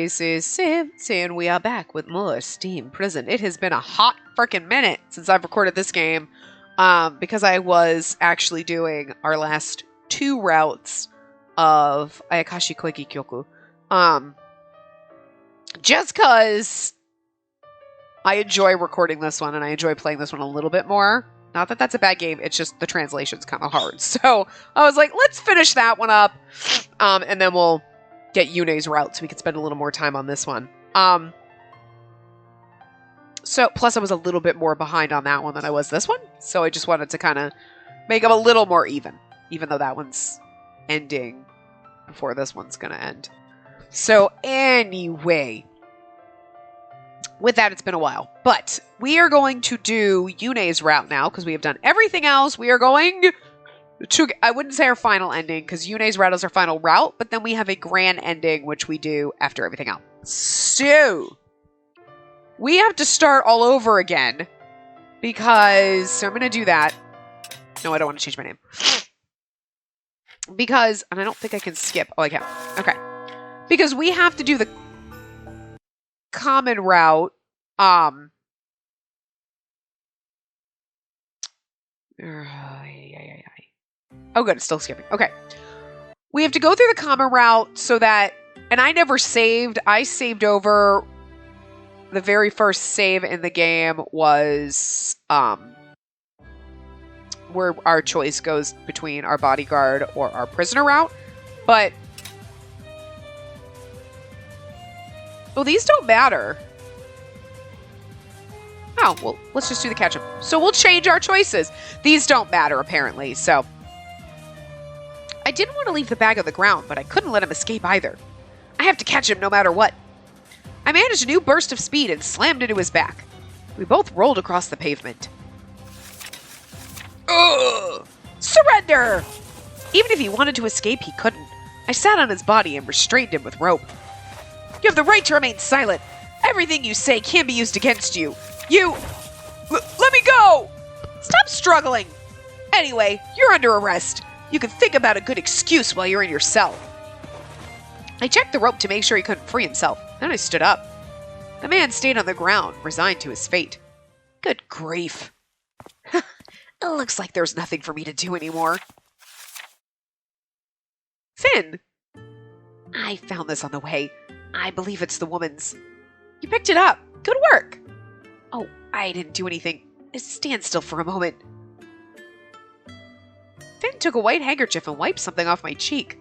this is Spacey, and we are back with more Steam Prison. It has been a hot freaking minute since I've recorded this game, because I was actually doing our last 2 routes of Ayakashi Koiki Kyoku. Just because I enjoy recording this one, and I enjoy playing this one a little bit more. Not that that's a bad game, it's just the translation's kind of hard. So I was like, let's finish that one up, and then we'll get Yune's route so we can spend a little more time on this one. So, plus I was a little bit more behind on that one than I was this one, so I just wanted to kind of make them a little more even though that one's ending before this one's going to end. So anyway, with that, it's been a while, but we are going to do Yune's route now because we have done everything else. We are going to, I wouldn't say our final ending because Yune's route is our final route, but then we have a grand ending, which we do after everything else. So we have to start all over again because, so I'm going to do that. No, I don't want to change my name because, and I don't think I can skip. Oh, I can. Okay. Because we have to do the common route. Oh, good. It's still skipping. Okay. We have to go through the common route so that, and I never saved. I saved over the very first save in the game was, where our choice goes between our bodyguard or our prisoner route. But, well, these don't matter. Oh, well, let's just do the catch-up. So we'll change our choices. These don't matter, apparently, so. I didn't want to leave the bag on the ground, but I couldn't let him escape either. I have to catch him no matter what. I managed a new burst of speed and slammed into his back. We both rolled across the pavement. Ugh! Surrender! Even if he wanted to escape, he couldn't. I sat on his body and restrained him with rope. You have the right to remain silent. Everything you say can be used against you. Let me go! Stop struggling! Anyway, you're under arrest. You can think about a good excuse while you're in your cell. I checked the rope to make sure he couldn't free himself. Then I stood up. The man stayed on the ground, resigned to his fate. Good grief. It looks like there's nothing for me to do anymore. Finn! I found this on the way. I believe it's the woman's. You picked it up. Good work. Oh, I didn't do anything. Stand still for a moment. Finn took a white handkerchief and wiped something off my cheek.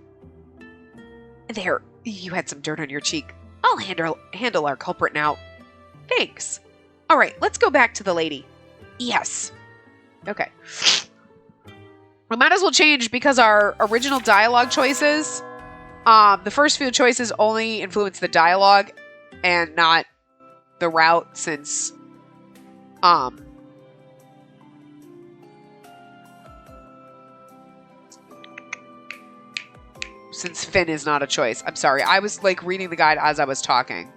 There, you had some dirt on your cheek. I'll handle our culprit now. Thanks. All right, let's go back to the lady. Yes. Okay. We might as well change because our original dialogue choices, the first few choices only influence the dialogue and not the route since Finn is not a choice. I'm sorry. I was like reading the guide as I was talking.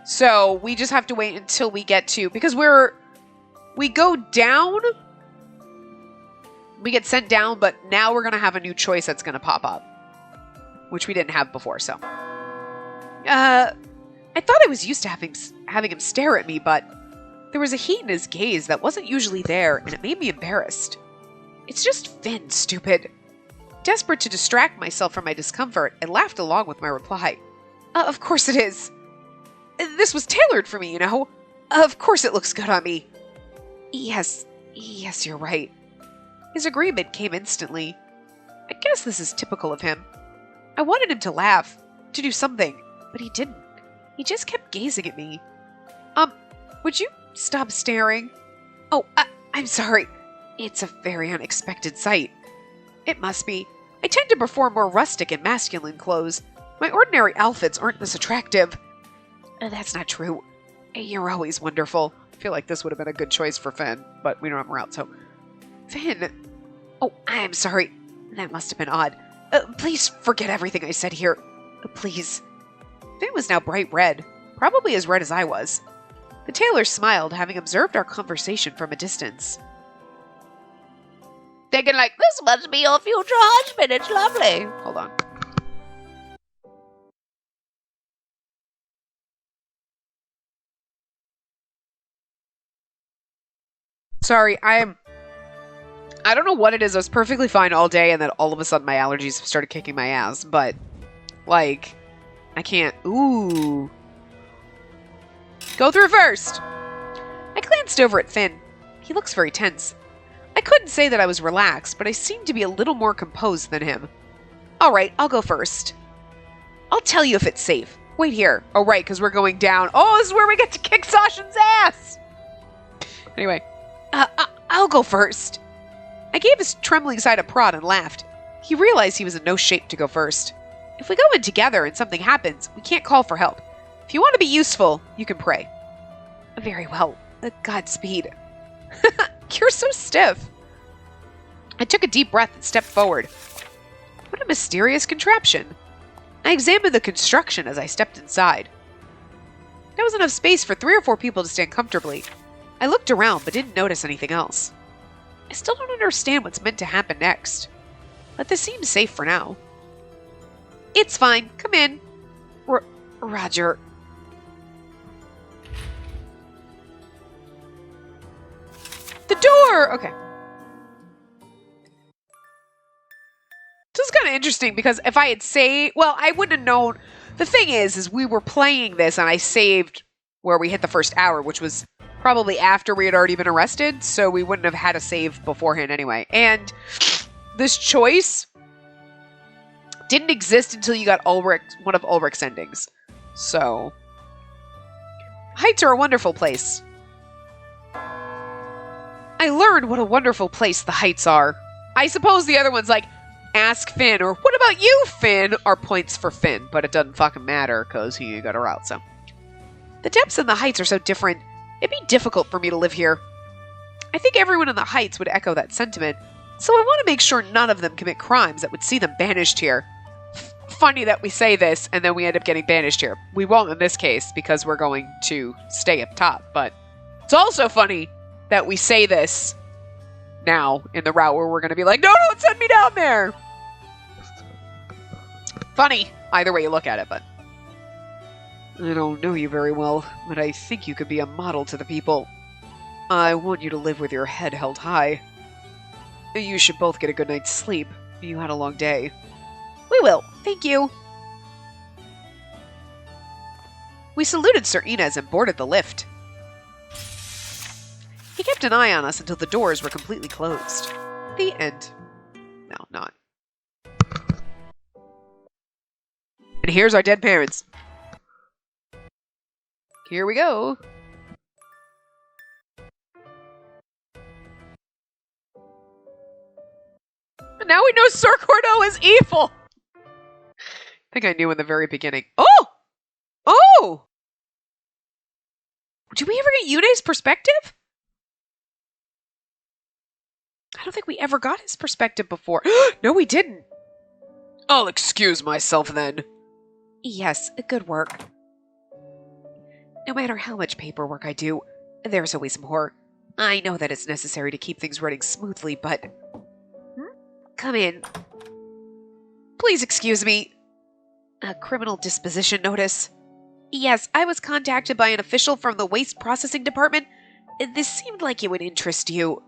So we just have to wait until we get to, because we go down, we get sent down, but now we're going to have a new choice that's going to pop up, which we didn't have before. So, I thought I was used to having him stare at me, but there was a heat in his gaze that wasn't usually there, and it made me embarrassed. It's just Finn, stupid. Desperate to distract myself from my discomfort, I laughed along with my reply. Of course it is. This was tailored for me, you know. Of course it looks good on me. Yes, you're right. His agreement came instantly. I guess this is typical of him. I wanted him to laugh, to do something, but he didn't. He just kept gazing at me. Would you stop staring? Oh, I'm sorry. It's a very unexpected sight. It must be. I tend to prefer more rustic and masculine clothes. My ordinary outfits aren't this attractive. That's not true. You're always wonderful. I feel like this would have been a good choice for Finn, but we don't have him out, so. Finn. Oh, I'm sorry. That must have been odd. Please forget everything I said here. Please. Finn was now bright red, probably as red as I was. The tailor smiled, having observed our conversation from a distance. Thinking like, this must be your future husband. It's lovely. Hold on. Sorry, I don't know what it is. I was perfectly fine all day, and then all of a sudden my allergies have started kicking my ass. But, like, I can't. Ooh. Go through first. I glanced over at Finn. He looks very tense. I couldn't say that I was relaxed, but I seemed to be a little more composed than him. All right, I'll go first. I'll tell you if it's safe. Wait here. Oh, right, because we're going down. Oh, this is where we get to kick Sashin's ass. Anyway, I'll go first. I gave his trembling side a prod and laughed. He realized he was in no shape to go first. If we go in together and something happens, we can't call for help. If you want to be useful, you can pray. Very well. Godspeed. You're so stiff. I took a deep breath and stepped forward. What a mysterious contraption. I examined the construction as I stepped inside. There was enough space for 3 or 4 people to stand comfortably. I looked around but didn't notice anything else. I still don't understand what's meant to happen next. But this seems safe for now. It's fine. Come in. Roger. The door! Okay. This is kind of interesting because if I had saved... Well, I wouldn't have known... The thing is we were playing this and I saved where we hit the first hour, which was probably after we had already been arrested, so we wouldn't have had a save beforehand anyway. And this choice didn't exist until you got Ulrich, one of Ulrich's endings. So... Heights are a wonderful place. I learned what a wonderful place the Heights are. I suppose the other one's like, ask Finn, or what about you, Finn, are points for Finn, but it doesn't fucking matter, because he got her out, so. The depths and the Heights are so different, it'd be difficult for me to live here. I think everyone in the Heights would echo that sentiment, so I want to make sure none of them commit crimes that would see them banished here. Funny that we say this, and then we end up getting banished here. We won't in this case, because we're going to stay up top, but it's also funny that we say this now in the route where we're going to be like, no, don't send me down there. Funny, either way you look at it, but I don't know you very well, but I think you could be a model to the people. I want you to live with your head held high. You should both get a good night's sleep. You had a long day. We will, thank you. We saluted Sir Inez and boarded the lift. He kept an eye on us until the doors were completely closed. The end. No, not. And here's our dead parents. Here we go. And now we know Sir Cordo is evil. I think I knew in the very beginning. Oh! Oh! Did we ever get Yune's perspective? I don't think we ever got his perspective before. No, we didn't. I'll excuse myself then. Yes, good work. No matter how much paperwork I do, there's always more. I know that it's necessary to keep things running smoothly, but... Come in. Please excuse me. A criminal disposition notice. Yes, I was contacted by an official from the Waste Processing Department. This seemed like it would interest you.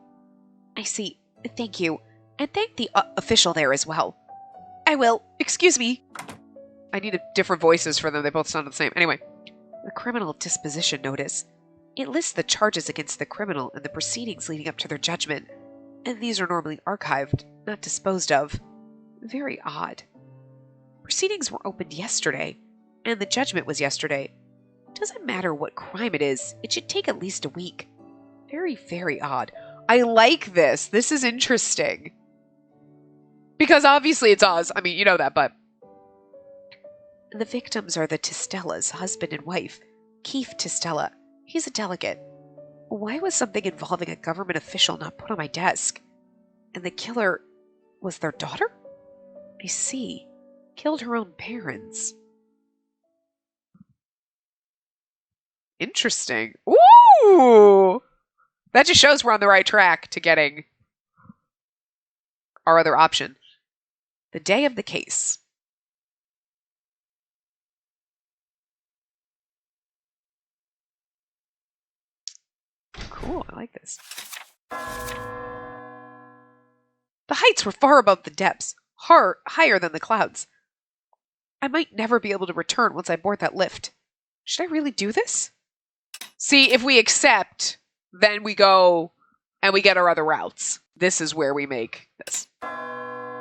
I see. Thank you. And thank the official there as well. I will. Excuse me. I needed different voices for them. They both sounded the same. Anyway. The criminal disposition notice. It lists the charges against the criminal and the proceedings leading up to their judgment. And these are normally archived, not disposed of. Very odd. Proceedings were opened yesterday, and the judgment was yesterday. Doesn't matter what crime it is, it should take at least a week. Very, very odd. I like this. This is interesting. Because obviously it's Oz. I mean, you know that, but... The victims are the Tistella's husband and wife, Keith Tistella. He's a delegate. Why was something involving a government official not put on my desk? And the killer was their daughter? I see. Killed her own parents. Interesting. Ooh! That just shows we're on the right track to getting our other option. The day of the case. Cool, I like this. The heights were far above the depths, higher than the clouds. I might never be able to return once I board that lift. Should I really do this? See, if we accept, then we go and we get our other routes. This is where we make this.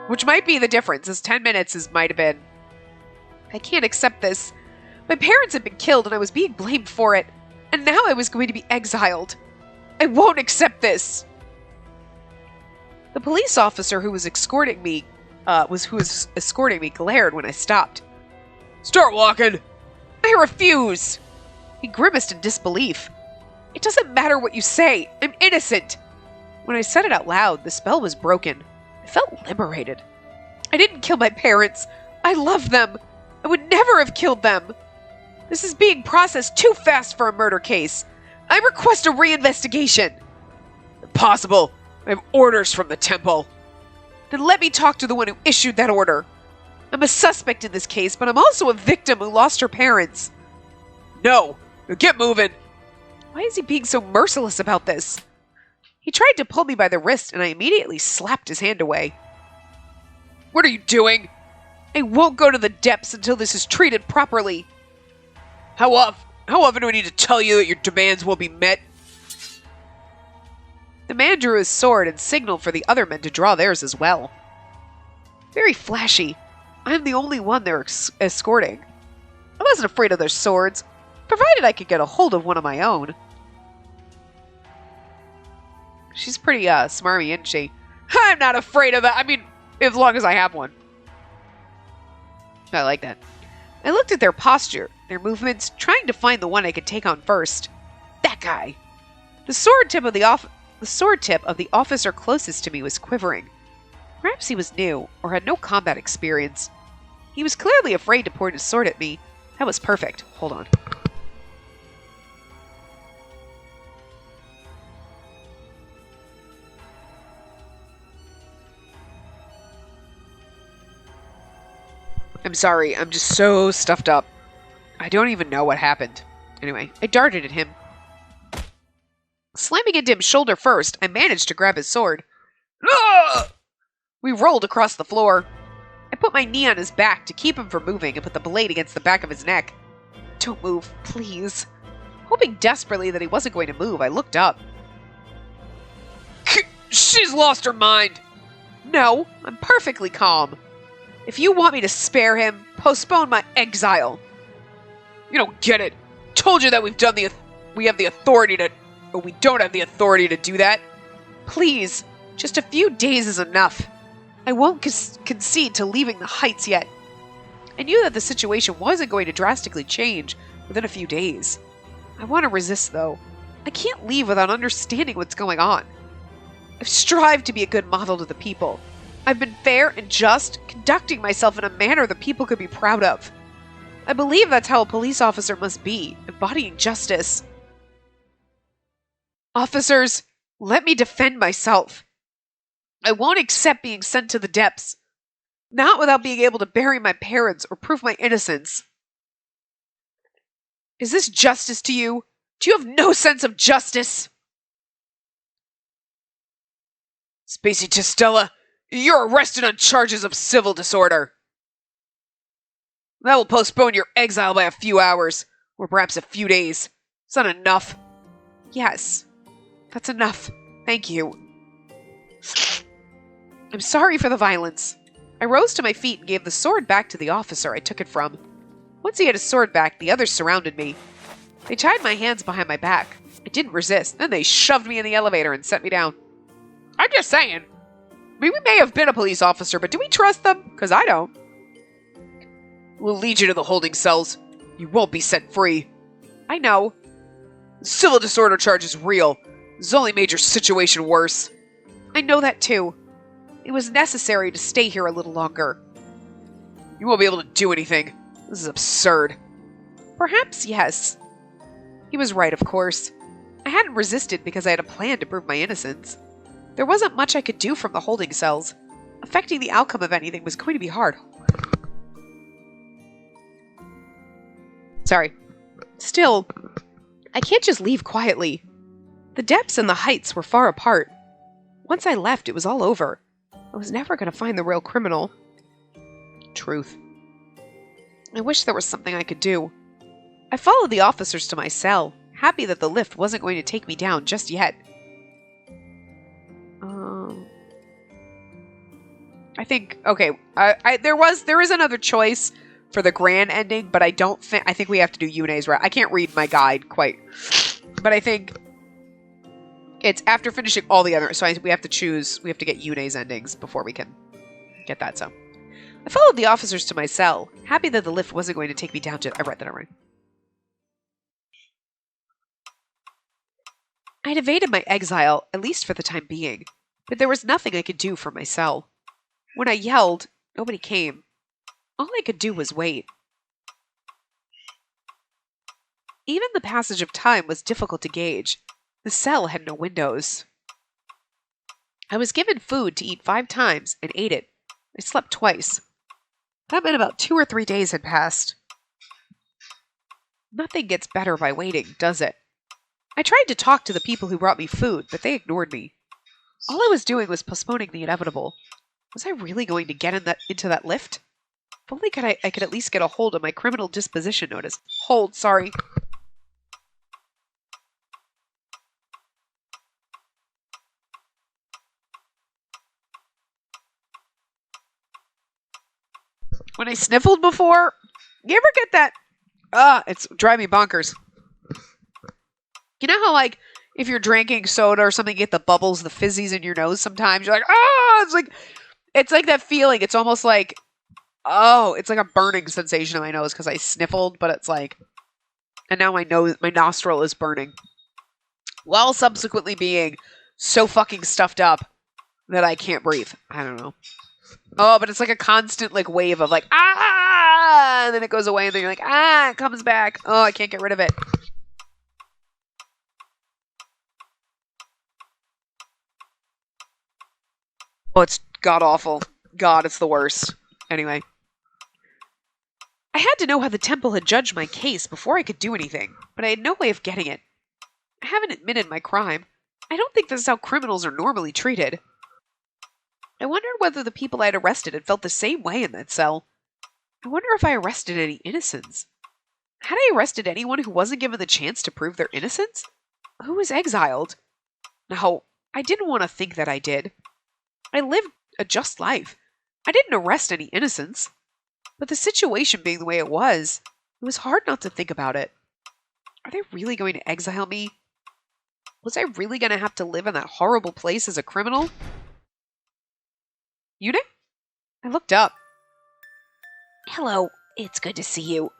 Which might be the difference, as 10 minutes might have been. I can't accept this. My parents had been killed and I was being blamed for it. And now I was going to be exiled. I won't accept this. The police officer who was escorting me glared when I stopped. Start walking! I refuse! He grimaced in disbelief. It doesn't matter what you say. I'm innocent. When I said it out loud, the spell was broken. I felt liberated. I didn't kill my parents. I love them. I would never have killed them. This is being processed too fast for a murder case. I request a reinvestigation. Impossible. I have orders from the temple. Then let me talk to the one who issued that order. I'm a suspect in this case, but I'm also a victim who lost her parents. No. Get moving. Why is he being so merciless about this? He tried to pull me by the wrist, and I immediately slapped his hand away. What are you doing? I won't go to the depths until this is treated properly. How often do I need to tell you that your demands will be met? The man drew his sword and signaled for the other men to draw theirs as well. Very flashy. I'm the only one they're escorting. I wasn't afraid of their swords, provided I could get a hold of one of my own. She's pretty smarmy, isn't she? I'm not afraid of that. I mean, as long as I have one. I like that. I looked at their posture, their movements, trying to find the one I could take on first. That guy. The sword tip of the officer closest to me was quivering. Perhaps he was new, or had no combat experience. He was clearly afraid to point his sword at me. That was perfect. Hold on. I'm sorry, I'm just so stuffed up. I don't even know what happened. Anyway, I darted at him. Slamming into him shoulder first, I managed to grab his sword. Ah! We rolled across the floor. I put my knee on his back to keep him from moving and put the blade against the back of his neck. Don't move, please. Hoping desperately that he wasn't going to move, I looked up. She's lost her mind. No, I'm perfectly calm. If you want me to spare him, postpone my exile. You don't get it. Told you that we have the authority to, but we don't have the authority to do that. Please, just a few days is enough. I won't concede to leaving the heights yet. I knew that the situation wasn't going to drastically change within a few days. I want to resist, though. I can't leave without understanding what's going on. I've strived to be a good model to the people. I've been fair and just, conducting myself in a manner the people could be proud of. I believe that's how a police officer must be, embodying justice. Officers, let me defend myself. I won't accept being sent to the depths. Not without being able to bury my parents or prove my innocence. Is this justice to you? Do you have no sense of justice? Spacey Testella, you're arrested on charges of civil disorder. That will postpone your exile by a few hours, or perhaps a few days. Is that enough? Yes, that's enough. Thank you. I'm sorry for the violence. I rose to my feet and gave the sword back to the officer I took it from. Once he had his sword back, the others surrounded me. They tied my hands behind my back. I didn't resist. Then they shoved me in the elevator and set me down. I'm just saying. I mean, we may have been a police officer, but do we trust them? Because I don't. We'll lead you to the holding cells. You won't be set free. I know. The civil disorder charge is real. This only made your situation worse. I know that too. It was necessary to stay here a little longer. You won't be able to do anything. This is absurd. Perhaps yes. He was right, of course. I hadn't resisted because I had a plan to prove my innocence. There wasn't much I could do from the holding cells. Affecting the outcome of anything was going to be hard. Sorry. Still, I can't just leave quietly. The depths and the heights were far apart. Once I left, it was all over. I was never going to find the real criminal. Truth. I wish there was something I could do. I followed the officers to my cell, happy that the lift wasn't going to take me down just yet. I think, okay, there is another choice for the grand ending, but I think we have to do Yune's route. I can't read my guide quite, but I think it's after finishing all the others, so we have to get Yune's endings before we can get that, so. I followed the officers to my cell, happy that the lift wasn't going to take me down to... I read that already. I'd evaded my exile, at least for the time being, but there was nothing I could do for my cell. When I yelled, nobody came. All I could do was wait. Even the passage of time was difficult to gauge. The cell had no windows. I was given food to eat 5 times and ate it. I slept twice. That meant about 2 or 3 days had passed. Nothing gets better by waiting, does it? I tried to talk to the people who brought me food, but they ignored me. All I was doing was postponing the inevitable. Was I really going to get into that lift? If only I could at least get a hold of my criminal disposition notice. Hold, sorry. When I sniffled before, you ever get that? It's driving me bonkers. You know how, like, if you're drinking soda or something, you get the bubbles, the fizzies in your nose sometimes? You're like, it's like that feeling. It's almost like, it's like a burning sensation in my nose because I sniffled, but it's like, and now my nostril is burning. While subsequently being so fucking stuffed up that I can't breathe. I don't know. Oh, but it's like a constant like wave of like, and then it goes away and then you're like, it comes back. Oh, I can't get rid of it. Oh, it's god-awful. God, it's the worst. Anyway. I had to know how the temple had judged my case before I could do anything, but I had no way of getting it. I haven't admitted my crime. I don't think this is how criminals are normally treated. I wondered whether the people I'd arrested had felt the same way in that cell. I wonder if I arrested any innocents. Had I arrested anyone who wasn't given the chance to prove their innocence? Who was exiled? No, I didn't want to think that I did. I lived a just life. I didn't arrest any innocents. But the situation being the way it was hard not to think about it. Are they really going to exile me? Was I really going to have to live in that horrible place as a criminal? Yune? I looked up. Hello, it's good to see you.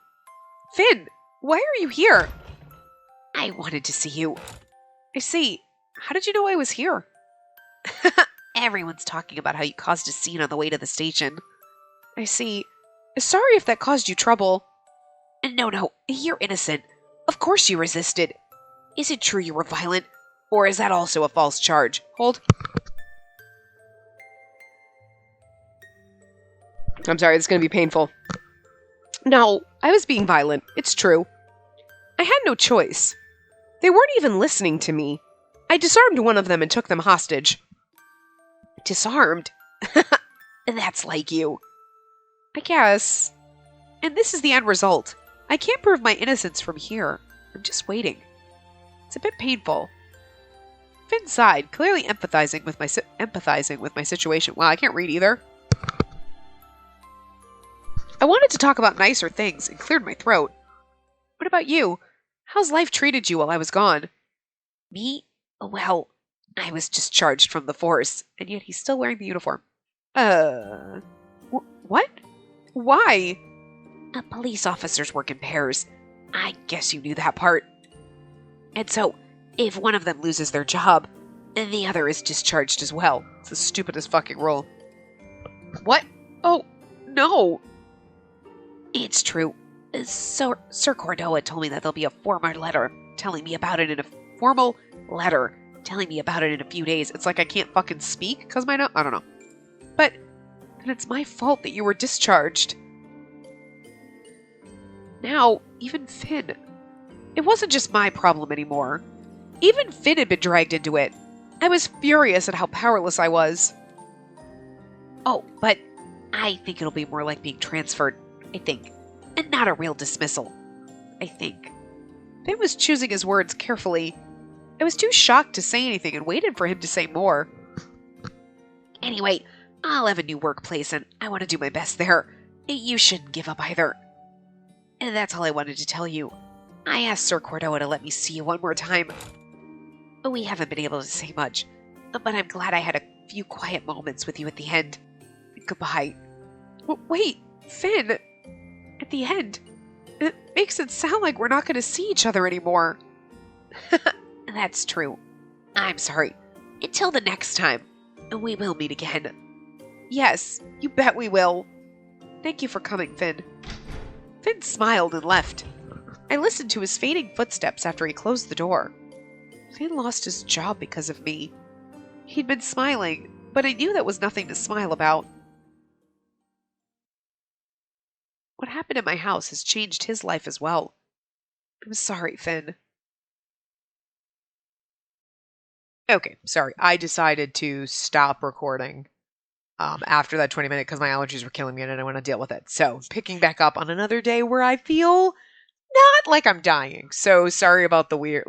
Finn, why are you here? I wanted to see you. I see. How did you know I was here? Everyone's talking about how you caused a scene on the way to the station. I see. Sorry if that caused you trouble. No, you're innocent. Of course you resisted. Is it true you were violent? Or is that also a false charge? Hold. I'm sorry, it's going to be painful. No, I was being violent. It's true. I had no choice. They weren't even listening to me. I disarmed one of them and took them hostage. Disarmed? That's like you. I guess. And this is the end result. I can't prove my innocence from here. I'm just waiting. It's a bit painful. Finn sighed, clearly empathizing with my situation. Wow, I can't read either. I wanted to talk about nicer things and cleared my throat. What about you? How's life treated you while I was gone? Me? Well, I was discharged from the force, and yet he's still wearing the uniform. What? Why? Police officers work in pairs. I guess you knew that part. And so, if one of them loses their job, the other is discharged as well. It's the stupidest fucking rule. What? Oh, no. It's true. Sir Cordoa told me that there'll be a formal letter telling me about it in a few days. It's like I can't fucking speak because I don't know. But then it's my fault that you were discharged. Now, even Finn. It wasn't just my problem anymore. Even Finn had been dragged into it. I was furious at how powerless I was. Oh, but I think it'll be more like being transferred, I think, and not a real dismissal, I think. Finn was choosing his words carefully. I was too shocked to say anything and waited for him to say more. Anyway, I'll have a new workplace and I want to do my best there. You shouldn't give up either. And that's all I wanted to tell you. I asked Sir Cordoa to let me see you one more time. We haven't been able to say much, but I'm glad I had a few quiet moments with you at the end. Goodbye. Wait, Finn. At the end? It makes it sound like we're not going to see each other anymore. That's true. I'm sorry. Until the next time. We will meet again. Yes, you bet we will. Thank you for coming, Finn. Finn smiled and left. I listened to his fading footsteps after he closed the door. Finn lost his job because of me. He'd been smiling, but I knew that was nothing to smile about. What happened in my house has changed his life as well. I'm sorry, Finn. Okay, sorry. I decided to stop recording after that 20-minute because my allergies were killing me and I didn't want to deal with it. So, picking back up on another day where I feel not like I'm dying. So, sorry about the weird,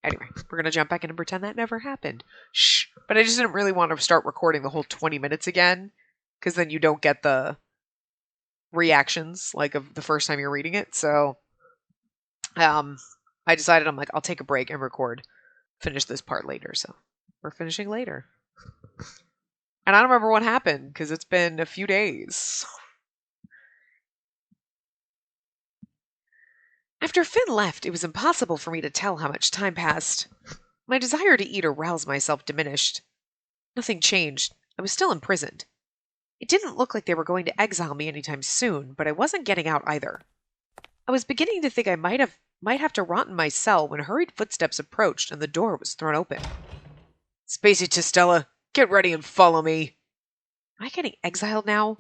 anyway, we're going to jump back in and pretend that never happened. Shh. But I just didn't really want to start recording the whole 20 minutes again because then you don't get the reactions of the first time you're reading it. So, I decided I'll take a break and finish this part later. So, we're finishing later. And I don't remember what happened because it's been a few days. After Finn left, it was impossible for me to tell how much time passed. My desire to eat or rouse myself diminished. Nothing changed. I was still imprisoned. It didn't look like they were going to exile me anytime soon, but I wasn't getting out either. I was beginning to think I might have to rot in my cell when hurried footsteps approached and the door was thrown open. Spacey Testella, get ready and follow me. Am I getting exiled now?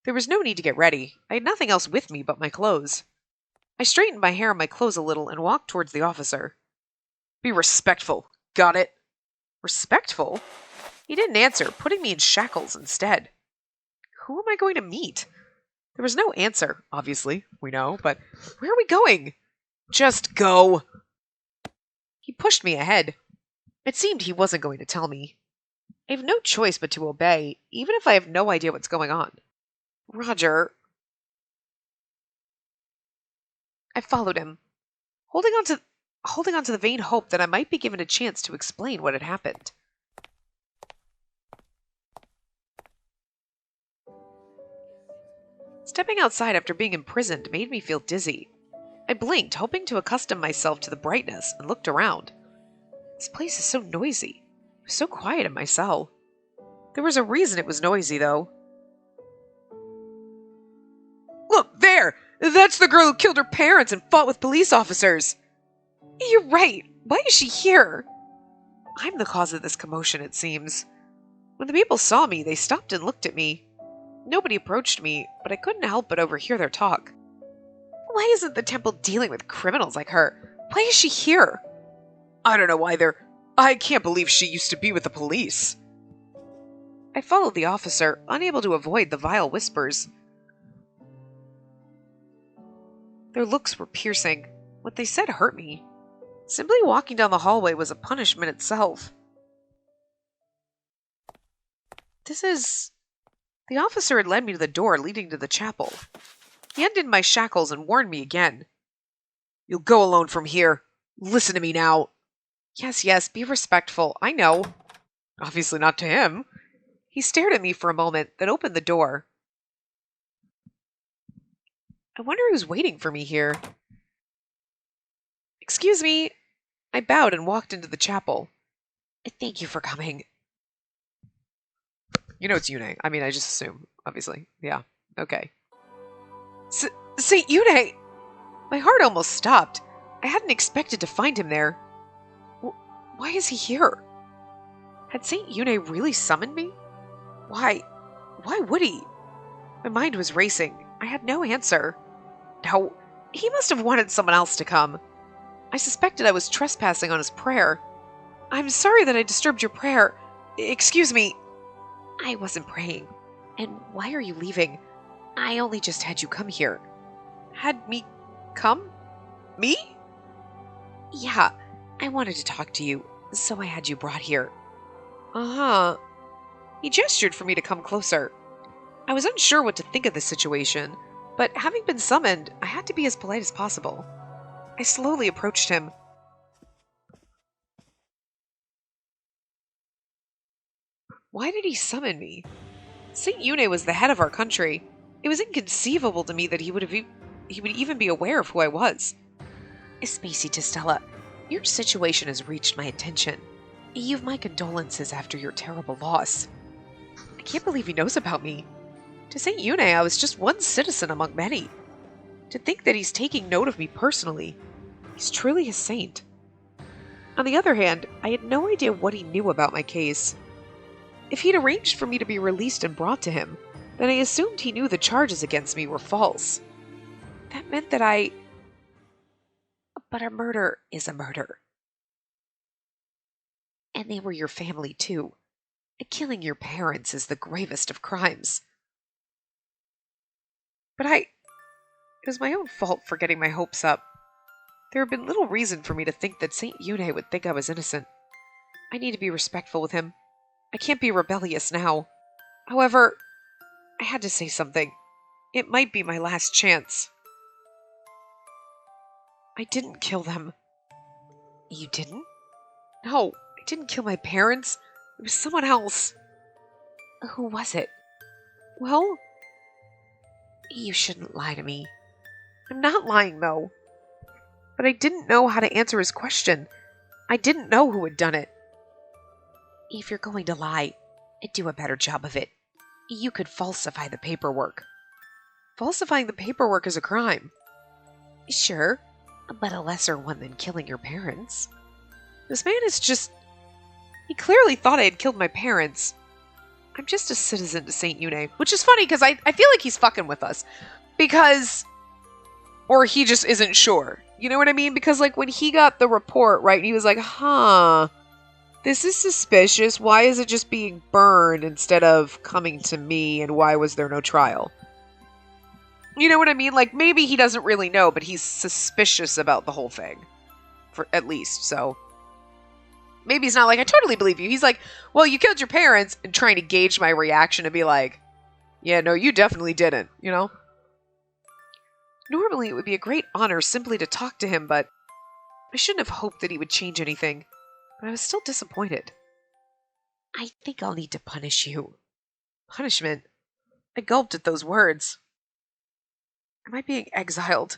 There was no need to get ready. I had nothing else with me but my clothes. I straightened my hair and my clothes a little and walked towards the officer. Be respectful. Got it? Respectful? He didn't answer, putting me in shackles instead. Who am I going to meet? There was no answer, obviously, we know, but where are we going? Just go. He pushed me ahead. It seemed he wasn't going to tell me. I have no choice but to obey, even if I have no idea what's going on. Roger. I followed him, holding on to the vain hope that I might be given a chance to explain what had happened. Stepping outside after being imprisoned made me feel dizzy. I blinked, hoping to accustom myself to the brightness, and looked around. This place is so noisy. It was so quiet in my cell. There was a reason it was noisy, though. Look, there! That's the girl who killed her parents and fought with police officers. You're right. Why is she here? I'm the cause of this commotion, it seems. When the people saw me, they stopped and looked at me. Nobody approached me, but I couldn't help but overhear their talk. Why isn't the temple dealing with criminals like her? Why is she here? I don't know either. I can't believe she used to be with the police. I followed the officer, unable to avoid the vile whispers. Their looks were piercing. What they said hurt me. Simply walking down the hallway was a punishment itself. The officer had led me to the door leading to the chapel. He undid my shackles and warned me again. You'll go alone from here. Listen to me now. Yes, be respectful. I know. Obviously not to him. He stared at me for a moment, then opened the door. I wonder who's waiting for me here. Excuse me. I bowed and walked into the chapel. Thank you for coming. You know it's Yune. I mean, I just assume, obviously. Yeah, okay. St. Yune! My heart almost stopped. I hadn't expected to find him there. Why is he here? Had St. Yune really summoned me? Why? Why would he? My mind was racing. I had no answer. No, he must have wanted someone else to come. I suspected I was trespassing on his prayer. I'm sorry that I disturbed your prayer. Excuse me. I wasn't praying. And why are you leaving? I only just had you come here. Had me come? Me? Yeah, I wanted to talk to you, so I had you brought here. Uh-huh. He gestured for me to come closer. I was unsure what to think of the situation, but having been summoned, I had to be as polite as possible. I slowly approached him. Why did he summon me? Saint Yune was the head of our country. It was inconceivable to me that he would even be aware of who I was. Spacey Testella, your situation has reached my attention. You've my condolences after your terrible loss. I can't believe he knows about me. To Saint Yune, I was just one citizen among many. To think that he's taking note of me personally, he's truly a saint. On the other hand, I had no idea what he knew about my case. If he'd arranged for me to be released and brought to him, then I assumed he knew the charges against me were false. That meant that But a murder is a murder. And they were your family, too. Killing your parents is the gravest of crimes. But it was my own fault for getting my hopes up. There had been little reason for me to think that Saint Yune would think I was innocent. I need to be respectful with him. I can't be rebellious now. However, I had to say something. It might be my last chance. I didn't kill them. You didn't? No, I didn't kill my parents. It was someone else. Who was it? Well, you shouldn't lie to me. I'm not lying, though. But I didn't know how to answer his question. I didn't know who had done it. If you're going to lie, do a better job of it. You could falsify the paperwork. Falsifying the paperwork is a crime. Sure, but a lesser one than killing your parents. This man is just... He clearly thought I had killed my parents. I'm just a citizen to Saint Yune, which is funny because I feel like he's fucking with us. Because... Or he just isn't sure. You know what I mean? Because, like, when he got the report, right, he was like, huh, this is suspicious. Why is it just being burned instead of coming to me, and why was there no trial? You know what I mean? Like, maybe he doesn't really know, but he's suspicious about the whole thing. At least, so... Maybe he's not like, I totally believe you. He's like, well, you killed your parents, and trying to gauge my reaction to be like, yeah, no, you definitely didn't, you know? Normally, it would be a great honor simply to talk to him, but I shouldn't have hoped that he would change anything. But I was still disappointed. I think I'll need to punish you. Punishment? I gulped at those words. Am I being exiled?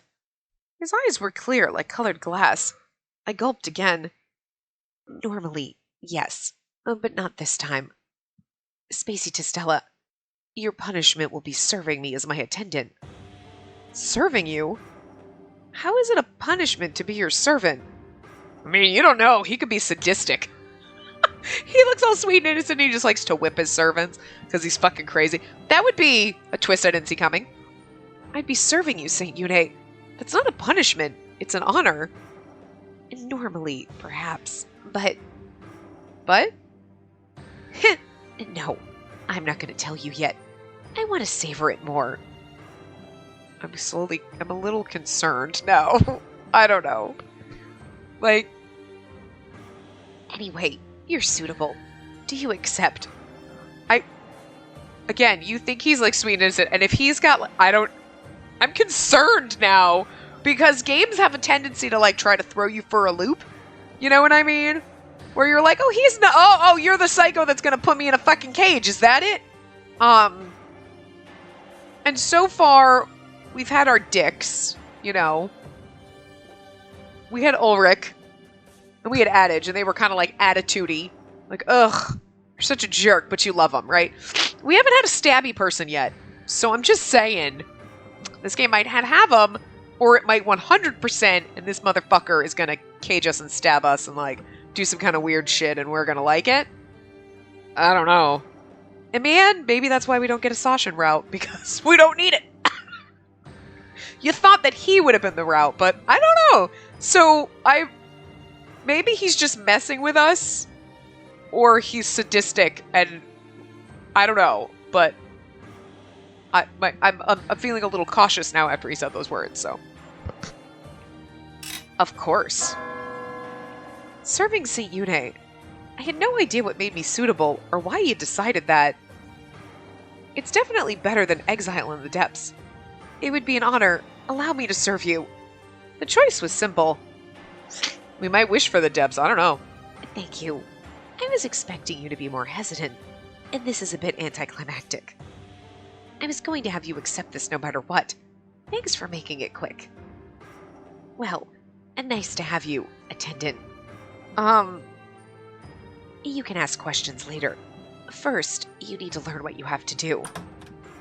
His eyes were clear, like colored glass. I gulped again. Normally, yes, but not this time. Spacey Testella, your punishment will be serving me as my attendant. Serving you? How is it a punishment to be your servant? I mean, you don't know. He could be sadistic. He looks all sweet and innocent and he just likes to whip his servants because he's fucking crazy. That would be a twist I didn't see coming. I'd be serving you, Saint Yune. That's not a punishment. It's an honor. Normally, perhaps. But? No, I'm not going to tell you yet. I want to savor it more. I'm a little concerned. No, I don't know. Like, anyway, you're suitable. Do you accept? Again, you think he's like sweet and innocent, and if he's got, I'm concerned now, because games have a tendency to like try to throw you for a loop. You know what I mean? Where you're like, oh, he's not, oh, you're the psycho that's gonna put me in a fucking cage, is that it? And so far, we've had our dicks, you know. We had Ulrich, and we had Adage, and they were kind of like attitude-y. Like, ugh, you're such a jerk, but you love them, right? We haven't had a stabby person yet, so I'm just saying, this game might have them, or it might 100%, and this motherfucker is gonna cage us and stab us and, like, do some kind of weird shit, and we're gonna like it? I don't know. And man, maybe that's why we don't get a Sashin route, because we don't need it. You thought that he would have been the route, but I don't know. So, maybe he's just messing with us, or he's sadistic, and I don't know, but I'm feeling a little cautious now after he said those words, so. Of course. Serving St. Yune, I had no idea what made me suitable, or why he had decided that. It's definitely better than exile in the depths. It would be an honor. Allow me to serve you. The choice was simple. We might wish for the depths, I don't know. Thank you. I was expecting you to be more hesitant, and this is a bit anticlimactic. I was going to have you accept this no matter what. Thanks for making it quick. Well, and nice to have you, Attendant. You can ask questions later. First, you need to learn what you have to do.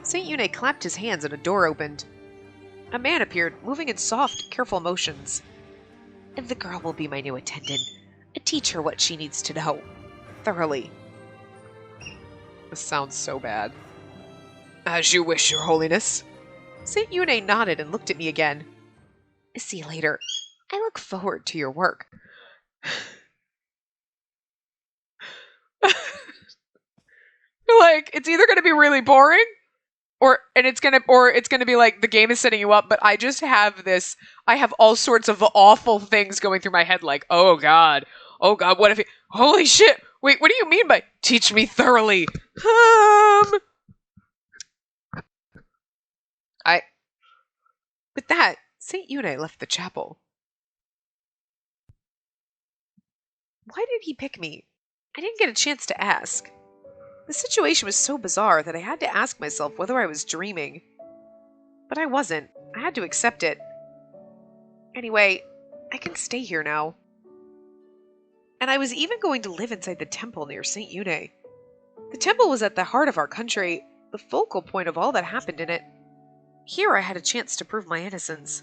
St. Yune clapped his hands and a door opened. A man appeared, moving in soft, careful motions. The girl will be my new attendant. Teach her what she needs to know. Thoroughly. This sounds so bad. As you wish, Your Holiness. St. Yune nodded and looked at me again. See you later. I look forward to your work. Like, it's either going to be really boring, or it's going to be like the game is setting you up, but I just have this, I have all sorts of awful things going through my head, like, oh god, what if holy shit, wait, what do you mean by teach me thoroughly? With that, St. Yune left the chapel. Why did he pick me? I didn't get a chance to ask. The situation was so bizarre that I had to ask myself whether I was dreaming. But I wasn't. I had to accept it. Anyway, I can stay here now. And I was even going to live inside the temple near St. Yune. The temple was at the heart of our country, the focal point of all that happened in it. Here I had a chance to prove my innocence.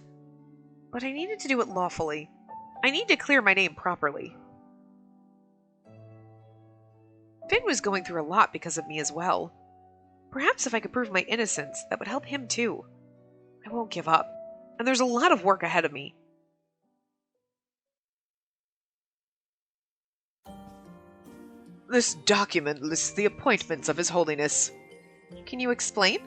But I needed to do it lawfully. I need to clear my name properly. Finn was going through a lot because of me as well. Perhaps if I could prove my innocence, that would help him too. I won't give up, and there's a lot of work ahead of me. This document lists the appointments of His Holiness. Can you explain?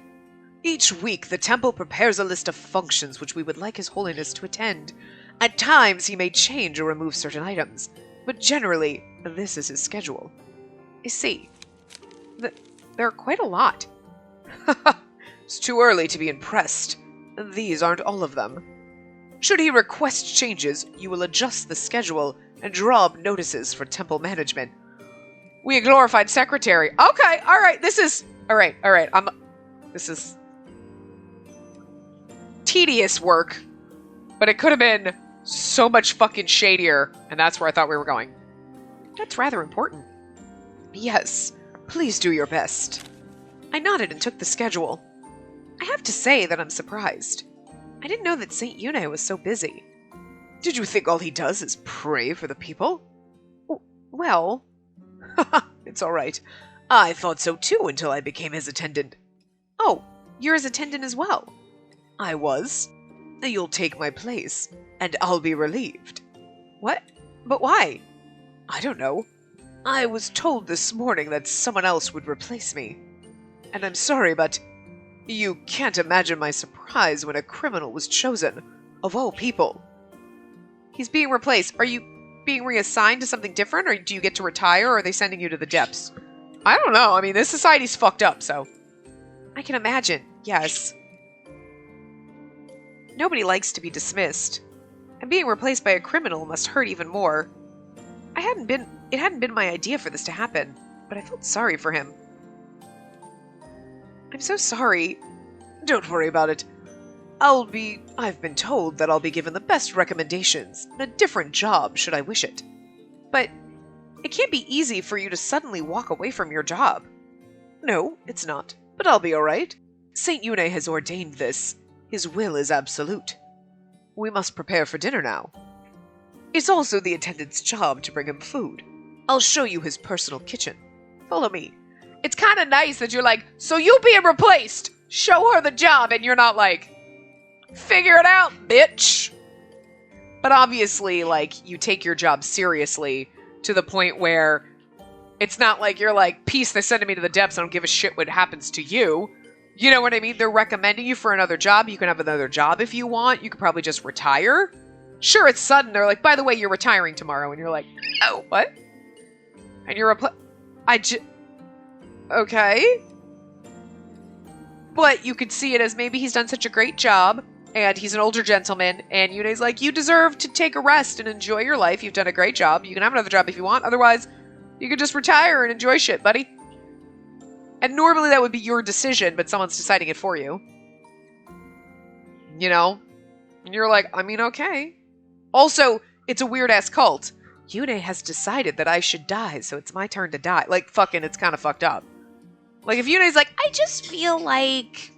Each week, the temple prepares a list of functions which we would like His Holiness to attend. At times, he may change or remove certain items, but generally, this is his schedule. I see. There are quite a lot. It's too early to be impressed. These aren't all of them. Should he request changes, you will adjust the schedule and draw up notices for temple management. We a glorified secretary. Okay, alright, this is... Alright, this is... tedious work. But it could have been so much fucking shadier, and that's where I thought we were going. That's rather important. Yes, please do your best. I nodded and took the schedule. I have to say that I'm surprised. I didn't know that St. Yune was so busy. Did you think all he does is pray for the people? Well... It's alright. I thought so too until I became his attendant. Oh, you're his attendant as well? I was. You'll take my place, and I'll be relieved. What? But why? I don't know. I was told this morning that someone else would replace me. And I'm sorry, but you can't imagine my surprise when a criminal was chosen, of all people. He's being replaced. Are you being reassigned to something different, or do you get to retire, or are they sending you to the depths? I don't know. I mean, this society's fucked up, so... I can imagine, yes. Nobody likes to be dismissed. And being replaced by a criminal must hurt even more. It hadn't been my idea for this to happen, but I felt sorry for him. I'm so sorry. Don't worry about it. I've been told that I'll be given the best recommendations and a different job should I wish it. But it can't be easy for you to suddenly walk away from your job. No, it's not, but I'll be alright. St. Yune has ordained this. His will is absolute. We must prepare for dinner now. It's also the attendant's job to bring him food. I'll show you his personal kitchen. Follow me. It's kind of nice that you're like, so you being replaced. Show her the job, and you're not like, figure it out, bitch. But obviously, like, you take your job seriously to the point where it's not like you're like, peace, they send me to the depths, I don't give a shit what happens to you. You know what I mean? They're recommending you for another job. You can have another job if you want. You could probably just retire. Sure, it's sudden. They're like, by the way, you're retiring tomorrow. And you're like, oh, what? And you're okay. But you could see it as maybe he's done such a great job, and he's an older gentleman, and Yune's like, you deserve to take a rest and enjoy your life. You've done a great job. You can have another job if you want. Otherwise, you could just retire and enjoy shit, buddy. And normally that would be your decision, but someone's deciding it for you. You know? And you're like, I mean, okay. Also, it's a weird-ass cult. Yune has decided that I should die, so it's my turn to die. Like, fucking, it's kind of fucked up. Like, if Yune's like, I just feel like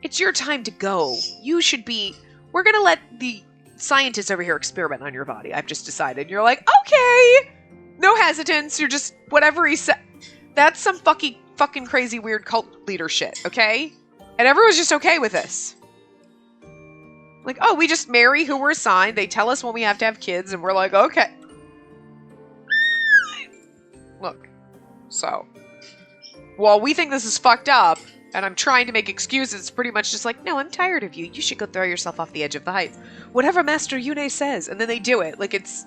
it's your time to go. You should be... We're gonna let the scientists over here experiment on your body. I've just decided. And you're like, okay! No hesitance. You're just... Whatever he said... That's some fucking crazy weird cult leader shit, okay? And everyone's just okay with this. Like, oh, we just marry who we're assigned. They tell us when we have to have kids, and we're like, okay. Look. So. While we think this is fucked up, and I'm trying to make excuses, it's pretty much just like, no, I'm tired of you. You should go throw yourself off the edge of the heights. Whatever Master Yune says. And then they do it. Like, it's...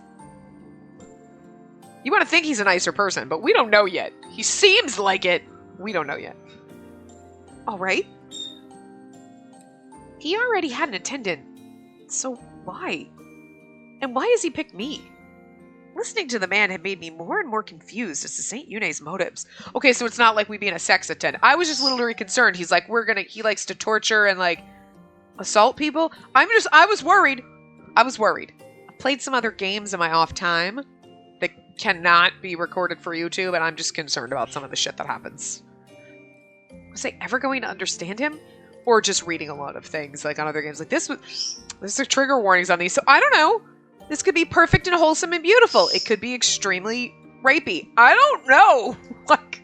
You want to think he's a nicer person, but we don't know yet. He seems like it. We don't know yet. All right. He already had an attendant. So why? And why has he picked me? Listening to the man had made me more and more confused as to Saint Yune's motives. Okay, so it's not like we being a sex attendant. I was just literally concerned. He's like, he likes to torture and like assault people. I was worried. I played some other games in my off time that cannot be recorded for YouTube, and I'm just concerned about some of the shit that happens. Was I ever going to understand him? Or just reading a lot of things like on other games like this? There's the trigger warnings on these, so I don't know. This could be perfect and wholesome and beautiful. It could be extremely rapey. I don't know. Like,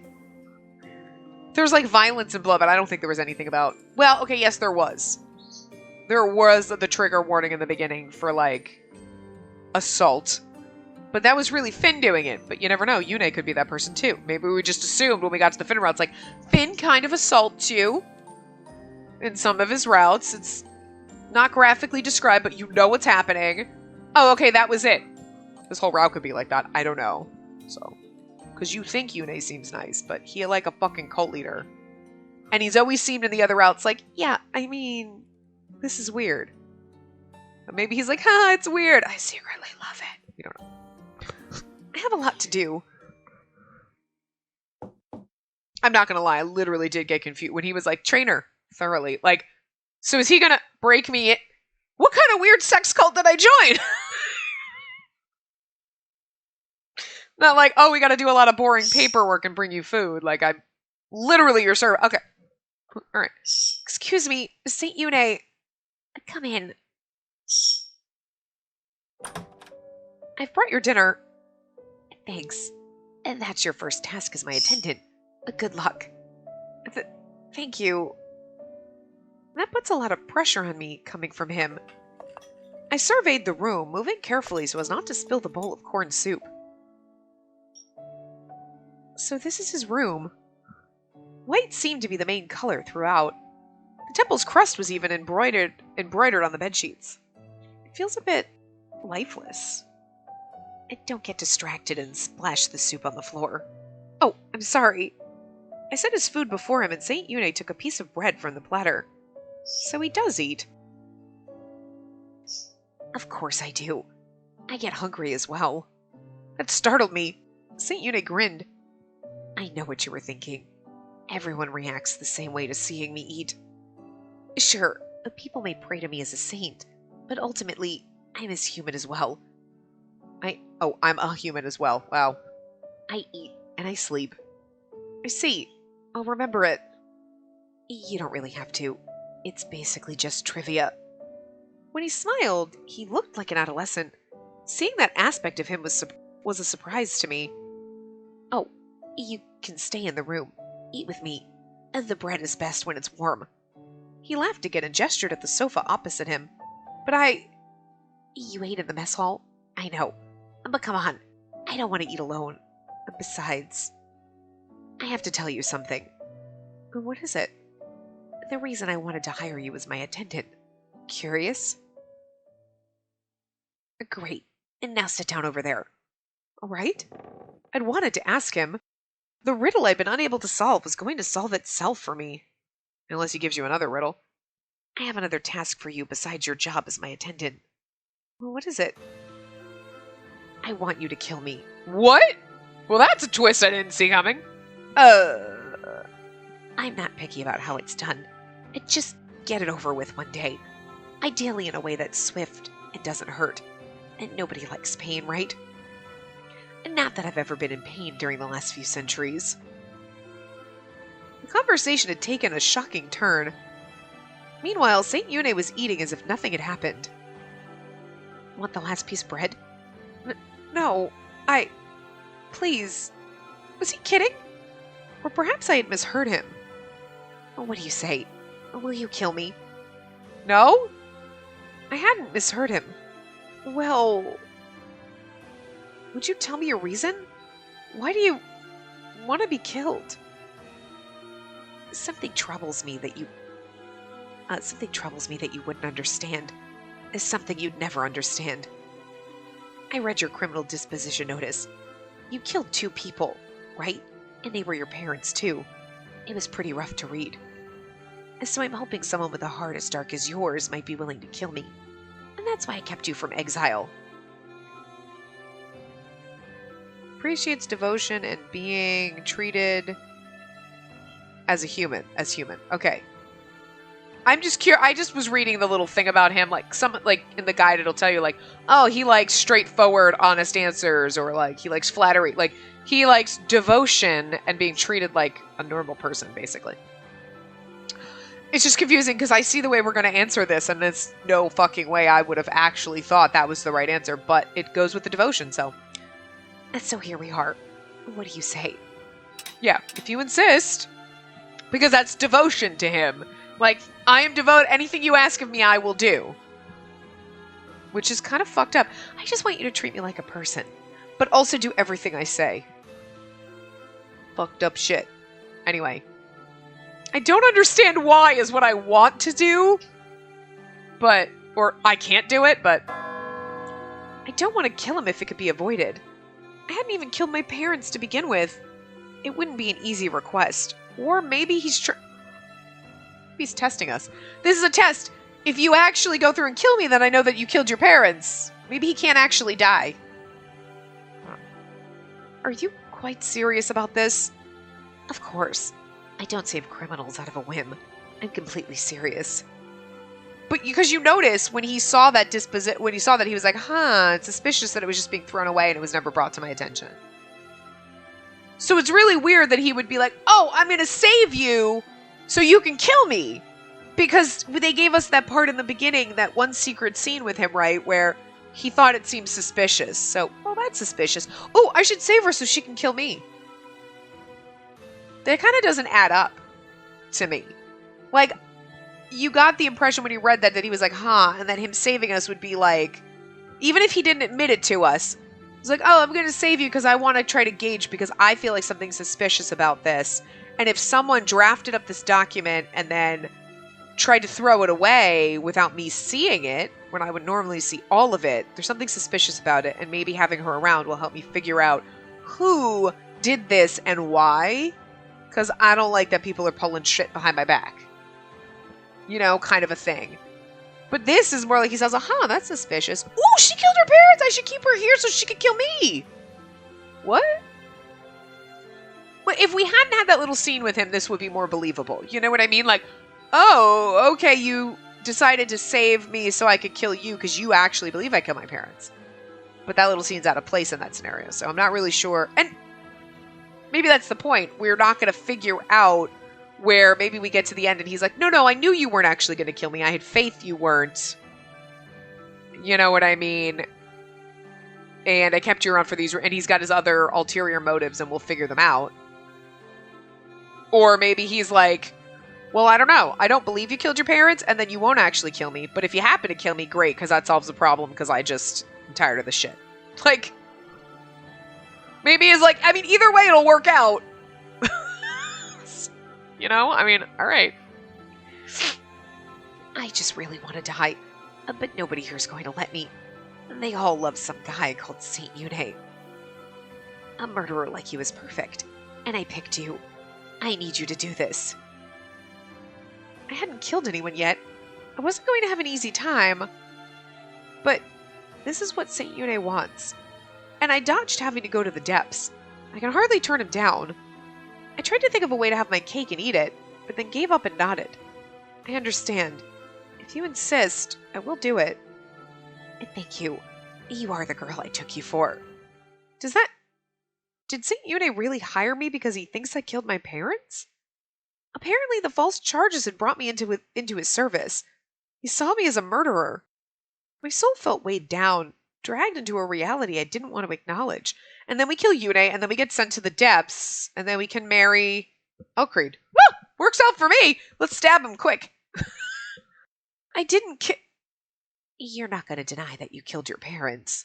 there's like violence and blood, but I don't think there was anything about... Well, okay, yes, there was. There was the trigger warning in the beginning for like assault. But that was really Finn doing it. But you never know. Yune could be that person too. Maybe we just assumed when we got to the Finn routes, like, Finn kind of assaults you in some of his routes. It's not graphically described, but you know what's happening. Oh, okay, that was it. This whole route could be like that. I don't know. So, because you think Yune seems nice, but he like a fucking cult leader. And he's always seemed in the other routes like, yeah, I mean, this is weird. But maybe he's like, it's weird. I secretly love it. We don't know. I have a lot to do. I'm not gonna lie, I literally did get confused when he was like, trainer, thoroughly. Like, so is he gonna break me in? What kind of weird sex cult did I join? Not like, oh, we gotta do a lot of boring paperwork and bring you food. Like, I'm literally your servant. Okay. Alright. Excuse me, Saint Yune. Come in. I've brought your dinner. Thanks. And that's your first task as my attendant. Good luck. Thank you. That puts a lot of pressure on me coming from him. I surveyed the room, moving carefully so as not to spill the bowl of corn soup. So this is his room. White seemed to be the main color throughout. The temple's crust was even embroidered on the bedsheets. It feels a bit lifeless. Don't get distracted and splash the soup on the floor. Oh, I'm sorry. I set his food before him and Saint Yune took a piece of bread from the platter. So he does eat. Of course I do. I get hungry as well. That startled me. Saint Yune grinned. I know what you were thinking. Everyone reacts the same way to seeing me eat. Sure, people may pray to me as a saint, but ultimately, I'm as human as well. I'm a human as well. Wow. I eat and I sleep. I see. I'll remember it. You don't really have to. It's basically just trivia. When he smiled, he looked like an adolescent. Seeing that aspect of him was a surprise to me. Oh, you can stay in the room. Eat with me. The bread is best when it's warm. He laughed again and gestured at the sofa opposite him. But You ate in the mess hall? I know. But come on, I don't want to eat alone. Besides, I have to tell you something. What is it? The reason I wanted to hire you as my attendant. Curious? Great. And now sit down over there. All right? I'd wanted to ask him. The riddle I'd been unable to solve was going to solve itself for me. Unless he gives you another riddle. I have another task for you besides your job as my attendant. Well, what is it? I want you to kill me. What? Well, that's a twist I didn't see coming. I'm not picky about how it's done. Just get it over with one day. Ideally in a way that's swift and doesn't hurt. And nobody likes pain, right? Not that I've ever been in pain during the last few centuries. The conversation had taken a shocking turn. Meanwhile, St. Yune was eating as if nothing had happened. Want the last piece of bread? No, Please. Was he kidding? Or perhaps I had misheard him. What do you say? Will you kill me? No? I hadn't misheard him. Well... Would you tell me your reason? Why do you want to be killed? Something troubles me that you wouldn't understand. Something you'd never understand. I read your criminal disposition notice. You killed 2 people, right? And they were your parents, too. It was pretty rough to read. So I'm hoping someone with a heart as dark as yours might be willing to kill me. And that's why I kept you from exile. Appreciates devotion and being treated as human. Okay. I'm just curious. I just was reading the little thing about him, like in the guide it'll tell you like, oh, he likes straightforward, honest answers, or like he likes flattery, like he likes devotion and being treated like a normal person, basically. It's just confusing because I see the way we're going to answer this, and there's no fucking way I would have actually thought that was the right answer, but it goes with the devotion, so. So here we are. What do you say? Yeah, if you insist. Because that's devotion to him. Like, I am devoted. Anything you ask of me, I will do. Which is kind of fucked up. I just want you to treat me like a person. But also do everything I say. Fucked up shit. Anyway. I don't understand why is what I want to do. But, or I can't do it, but. I don't want to kill him if it could be avoided. I hadn't even killed my parents to begin with. It wouldn't be an easy request. Or maybe he's testing us. This is a test. If you actually go through and kill me, then I know that you killed your parents. Maybe he can't actually die. Are you quite serious about this? Of course. I don't save criminals out of a whim. I'm completely serious. But because you notice when he saw that he was like, it's suspicious that it was just being thrown away and it was never brought to my attention. So it's really weird that he would be like, oh, I'm going to save you so you can kill me. Because they gave us that part in the beginning, that one secret scene with him, right? Where he thought it seemed suspicious. So, well, that's suspicious. Oh, I should save her so she can kill me. That kind of doesn't add up to me. Like, you got the impression when you read that he was like, and that him saving us would be like, even if he didn't admit it to us, it's like, oh, I'm going to save you because I want to try to gauge because I feel like something's suspicious about this. And if someone drafted up this document and then tried to throw it away without me seeing it, when I would normally see all of it, there's something suspicious about it, and maybe having her around will help me figure out who did this and why. Because I don't like that people are pulling shit behind my back. You know, kind of a thing. But this is more like he says, that's suspicious. Ooh, she killed her parents! I should keep her here so she could kill me! What? Well, if we hadn't had that little scene with him, this would be more believable. You know what I mean? Like, oh, okay, you decided to save me so I could kill you because you actually believe I killed my parents. But that little scene's out of place in that scenario, so I'm not really sure. And maybe that's the point. We're not going to figure out where maybe we get to the end and he's like, no, I knew you weren't actually going to kill me. I had faith you weren't. You know what I mean? And I kept you around for these, and he's got his other ulterior motives and we'll figure them out. Or maybe he's like, well, I don't know. I don't believe you killed your parents, and then you won't actually kill me. But if you happen to kill me, great, because that solves the problem, because I'm tired of this shit. Like, maybe it's like, I mean, either way, it'll work out. You know? I mean, alright. I just really want to die, but nobody here is going to let me. They all love some guy called Saint Yune. A murderer like you is perfect, and I picked you. I need you to do this. I hadn't killed anyone yet. I wasn't going to have an easy time. But this is what Saint Yune wants. And I dodged having to go to the depths. I can hardly turn him down. I tried to think of a way to have my cake and eat it, but then gave up and nodded. I understand. If you insist, I will do it. And thank you. You are the girl I took you for. Did Saint Yune really hire me because he thinks I killed my parents? Apparently the false charges had brought me into his service. He saw me as a murderer. My soul felt weighed down, dragged into a reality I didn't want to acknowledge. And then we kill Yune, and then we get sent to the depths, and then we can marry Elcreed. Woo! Works out for me! Let's stab him quick. I didn't kill... You're not going to deny that you killed your parents.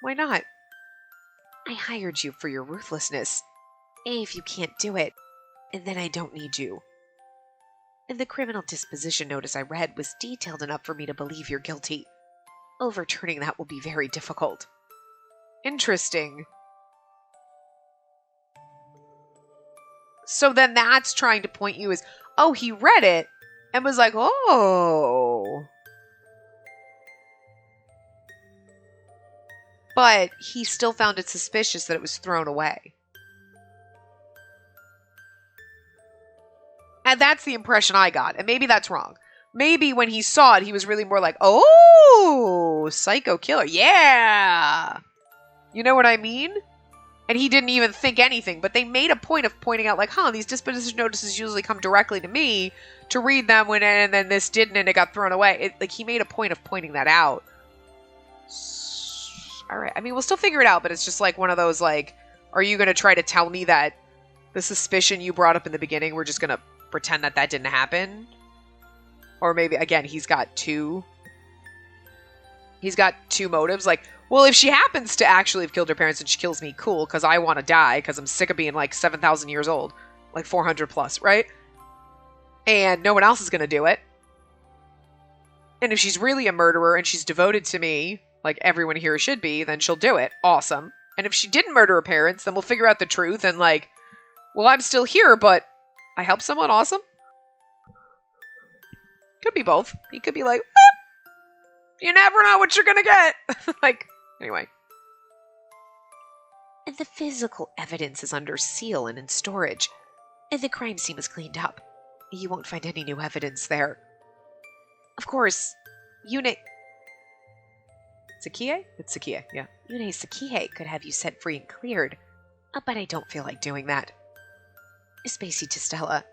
Why not? I hired you for your ruthlessness. If you can't do it, then I don't need you. The criminal disposition notice I read was detailed enough for me to believe you're guilty. Overturning that will be very difficult. Interesting. So then that's trying to point you as, oh, he read it and was like, oh. But he still found it suspicious that it was thrown away. And that's the impression I got. And maybe that's wrong. Maybe when he saw it, he was really more like, oh, psycho killer. Yeah. You know what I mean? And he didn't even think anything. But they made a point of pointing out, like, these disposition notices usually come directly to me to read them, and then this didn't, and it got thrown away. He made a point of pointing that out. All right. I mean, we'll still figure it out, but it's just like one of those, like, are you going to try to tell me that the suspicion you brought up in the beginning, we're just going to pretend that didn't happen? Or maybe, again, he's got two motives. Like, well, if she happens to actually have killed her parents and she kills me, cool, because I want to die, because I'm sick of being, like, 7,000 years old. Like, 400 plus, right? And no one else is going to do it. And if she's really a murderer and she's devoted to me, like everyone here should be, then she'll do it. Awesome. And if she didn't murder her parents, then we'll figure out the truth and, like, well, I'm still here, but I helped someone. Awesome. Could be both. He could be like, you never know what you're gonna get. Like, anyway. And the physical evidence is under seal and in storage. And the crime scene was cleaned up. You won't find any new evidence there. Of course, Yune... Sakie? It's Sakie, yeah. Yune Sakie could have you set free and cleared. But I don't feel like doing that. Spacey to Stella,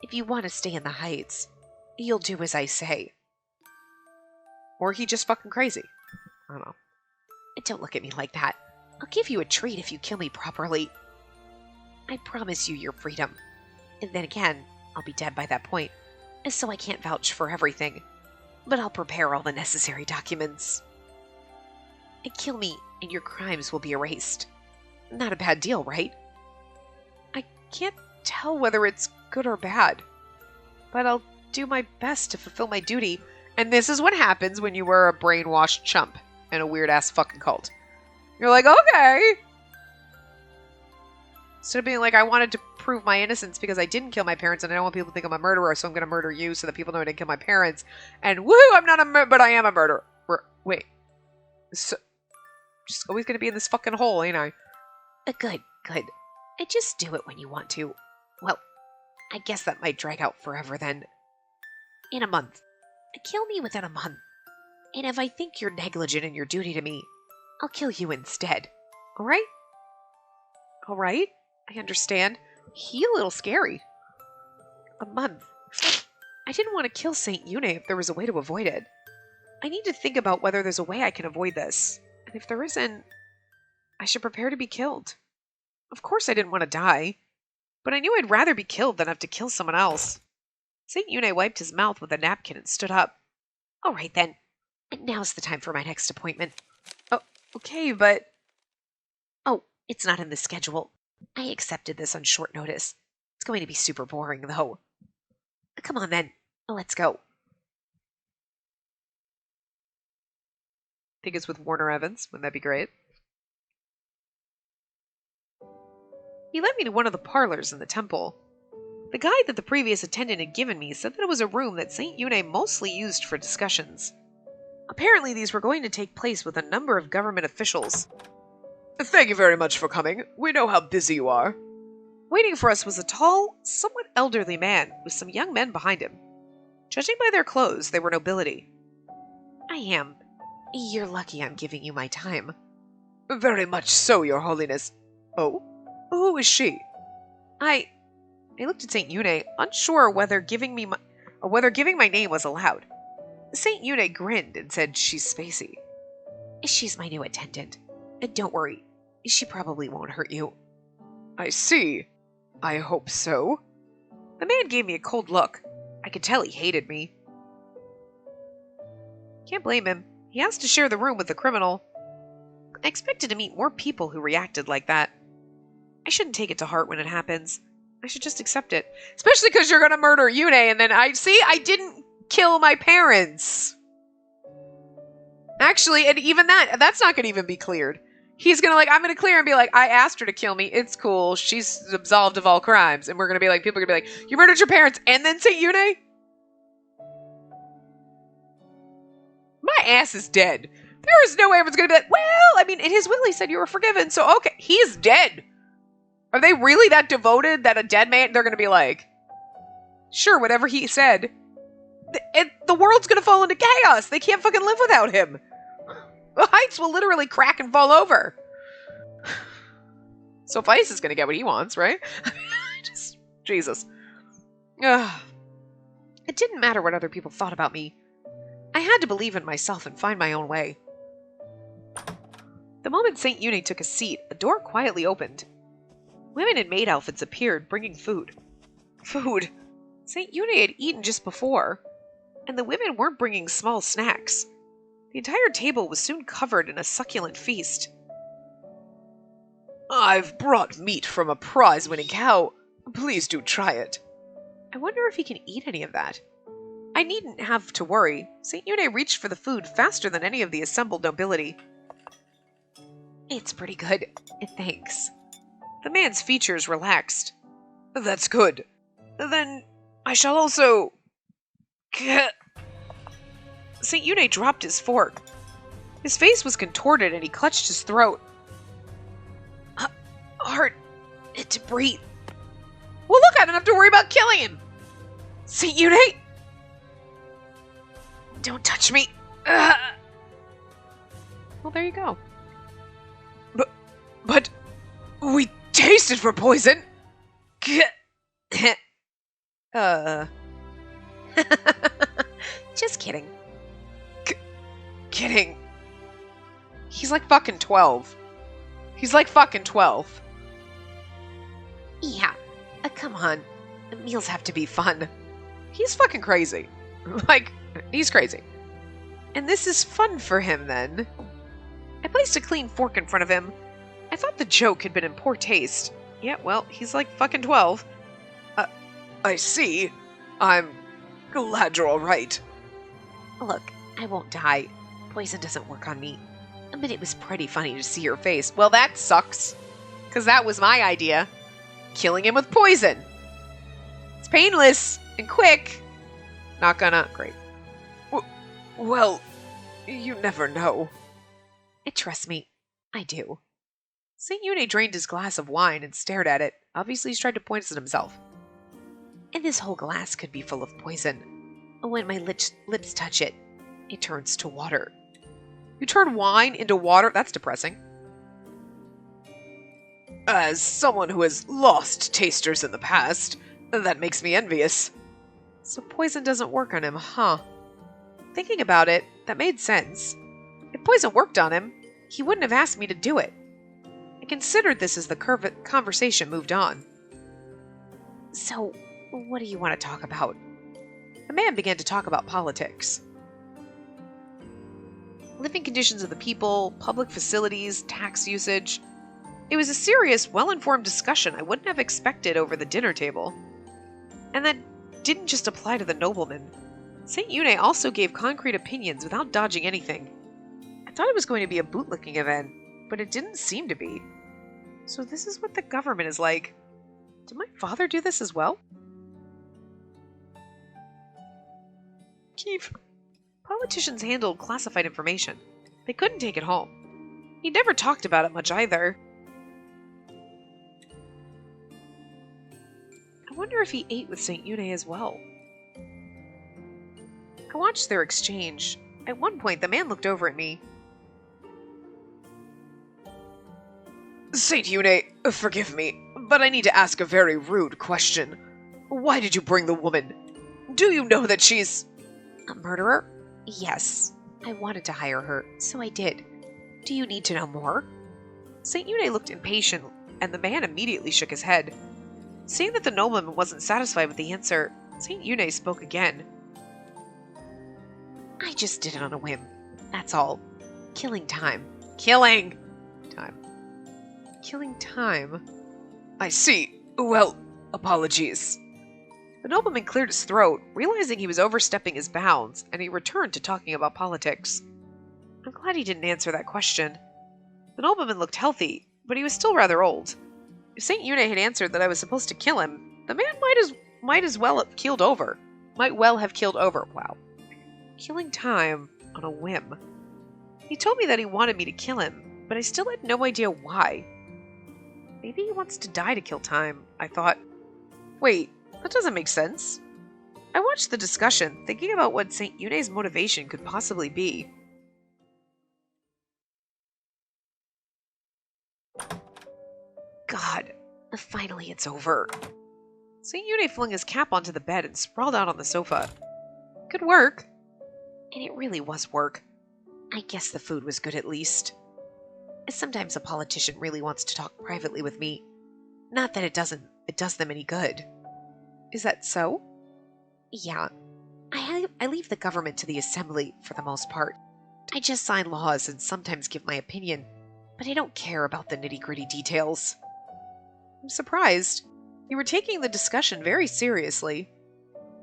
if you want to stay in the Heights, you'll do as I say. Or he just fucking crazy. I don't know. Don't look at me like that. I'll give you a treat if you kill me properly. I promise you your freedom. And then again, I'll be dead by that point, so I can't vouch for everything. But I'll prepare all the necessary documents. And kill me, and your crimes will be erased. Not a bad deal, right? I can't tell whether it's good or bad, but I'll do my best to fulfill my duty. And this is what happens when you were a brainwashed chump in a weird-ass fucking cult. You're like, okay. Instead of being like, I wanted to prove my innocence because I didn't kill my parents and I don't want people to think I'm a murderer, so I'm going to murder you so that people know I didn't kill my parents. And woohoo, I'm not a but I am a murderer. Wait. So, just always going to be in this fucking hole, ain't I? Good. I just do it when you want to. Well, I guess that might drag out forever then. In a month. Kill me within a month. And if I think you're negligent in your duty to me, I'll kill you instead. Alright? Alright? I understand. He a little scary. A month. I didn't want to kill Saint Yune if there was a way to avoid it. I need to think about whether there's a way I can avoid this. And if there isn't, I should prepare to be killed. Of course I didn't want to die. But I knew I'd rather be killed than have to kill someone else. St. Yune wiped his mouth with a napkin and stood up. All right, then. Now's the time for my next appointment. Oh, okay, but... Oh, it's not in the schedule. I accepted this on short notice. It's going to be super boring, though. Come on, then. Let's go. Think it's with Warner Evans. Wouldn't that be great? He led me to one of the parlors in the temple. The guide that the previous attendant had given me said that it was a room that St. Yune mostly used for discussions. Apparently, these were going to take place with a number of government officials. Thank you very much for coming. We know how busy you are. Waiting for us was a tall, somewhat elderly man with some young men behind him. Judging by their clothes, they were nobility. I am. You're lucky I'm giving you my time. Very much so, Your Holiness. Oh? Who is she? I looked at St. Yune, unsure whether giving my name was allowed. St. Yune grinned and said she's Spacey. She's my new attendant. Don't worry, she probably won't hurt you. I see. I hope so. The man gave me a cold look. I could tell he hated me. Can't blame him. He has to share the room with the criminal. I expected to meet more people who reacted like that. I shouldn't take it to heart when it happens. I should just accept it. Especially because you're going to murder Yune, and then I didn't kill my parents. Actually, and even that's not going to even be cleared. He's going to I'm going to clear and be like, I asked her to kill me. It's cool. She's absolved of all crimes. And we're going to be like, people are going to be like, you murdered your parents and then St. Yune? My ass is dead. There is no way everyone's going to be like, well, I mean, in his will he said you were forgiven. So, okay, he's dead. Are they really that devoted that a dead man, they're going to be like, sure, whatever he said. The world's going to fall into chaos. They can't fucking live without him. The heights will literally crack and fall over. So Vice is going to get what he wants, right? Jesus. Ugh. It didn't matter what other people thought about me. I had to believe in myself and find my own way. The moment St. Yune took a seat, a door quietly opened. Women in maid outfits appeared, bringing food. Food? St. Yune had eaten just before, and the women weren't bringing small snacks. The entire table was soon covered in a succulent feast. I've brought meat from a prize-winning cow. Please do try it. I wonder if he can eat any of that. I needn't have to worry. St. Yune reached for the food faster than any of the assembled nobility. It's pretty good. Thanks. The man's features relaxed. That's good. Then I shall also... St. Yune dropped his fork. His face was contorted and he clutched his throat. Hard to breathe. Well, look, I don't have to worry about killing him. St. Yune! Don't touch me. Well, there you go. But we tasted for poison. Just kidding. Kidding. He's like fucking 12. He's like fucking 12. Yeah. Come on. Meals have to be fun. He's fucking crazy. He's crazy. And this is fun for him, then. I placed a clean fork in front of him. I thought the joke had been in poor taste. Yeah, well, he's like fucking 12. I see. I'm glad you're all right. Look, I won't die. Poison doesn't work on me. But it was pretty funny to see your face. Well, that sucks. Because that was my idea. Killing him with poison. It's painless and quick. Not gonna... Great. Well, you never know. Trust me, I do. St. Yune drained his glass of wine and stared at it. Obviously, he's tried to poison himself. And this whole glass could be full of poison. When my lips touch it, it turns to water. You turn wine into water? That's depressing. As someone who has lost tasters in the past, that makes me envious. So poison doesn't work on him, huh? Thinking about it, that made sense. If poison worked on him, he wouldn't have asked me to do it. I considered this as the conversation moved on. So, what do you want to talk about? The man began to talk about politics. Living conditions of the people, public facilities, tax usage. It was a serious, well-informed discussion I wouldn't have expected over the dinner table. And that didn't just apply to the nobleman. St. Une also gave concrete opinions without dodging anything. I thought it was going to be a bootlicking event, but it didn't seem to be. So this is what the government is like. Did my father do this as well? Keith. Politicians handled classified information. They couldn't take it home. He never talked about it much either. I wonder if he ate with St. Une as well. I watched their exchange. At one point, the man looked over at me. St. Une, forgive me, but I need to ask a very rude question. Why did you bring the woman? Do you know that she's... A murderer? Yes. I wanted to hire her, so I did. Do you need to know more? St. Une looked impatient, and the man immediately shook his head. Seeing that the nobleman wasn't satisfied with the answer, St. Une spoke again. I just did it on a whim. That's all. Killing time. Killing time. Killing time. I see. Well, apologies. The nobleman cleared his throat, realizing he was overstepping his bounds, and he returned to talking about politics. I'm glad he didn't answer that question. The nobleman looked healthy, but he was still rather old. If St. Une had answered that I was supposed to kill him, the man might well have keeled over. Wow. Killing time on a whim. He told me that he wanted me to kill him, but I still had no idea why. Maybe he wants to die to kill time, I thought. Wait, that doesn't make sense. I watched the discussion, thinking about what St. Une's motivation could possibly be. God, finally it's over. St. Une flung his cap onto the bed and sprawled out on the sofa. Good work. And it really was work. I guess the food was good at least. Sometimes a politician really wants to talk privately with me. Not that it does them any good. Is that so? Yeah. I leave the government to the assembly for the most part. I just sign laws and sometimes give my opinion, but I don't care about the nitty-gritty details. I'm surprised. You were taking the discussion very seriously.